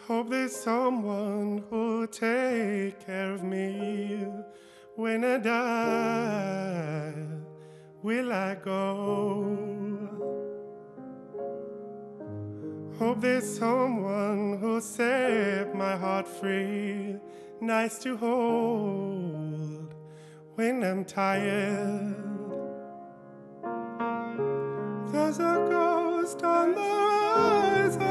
Hope there's someone who'll take care of me when I die. Will I go? Hope there's someone who'll set my heart free, nice to hold when I'm tired. There's a ghost on the horizon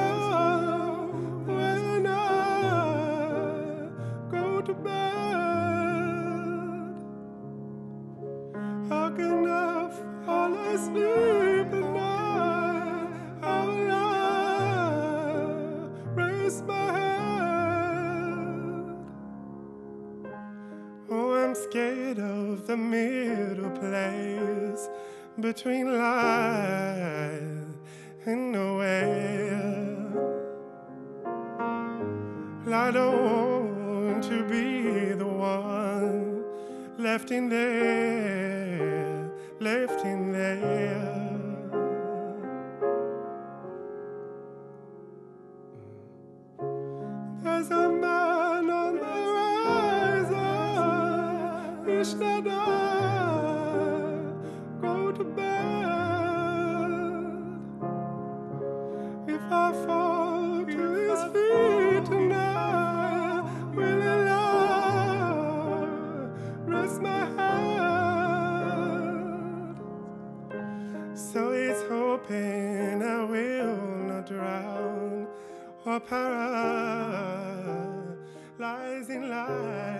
when I go to bed. How can I fall asleep at night? How will I raise my head? Oh, I'm scared of the middle place between life and nowhere. I don't want to be the one left in there, left in there. There's a man on the horizon, wish that I go to bed. If I fall to his feet tonight, will he rest my head? So he's hoping I will not drown or paralyze in life.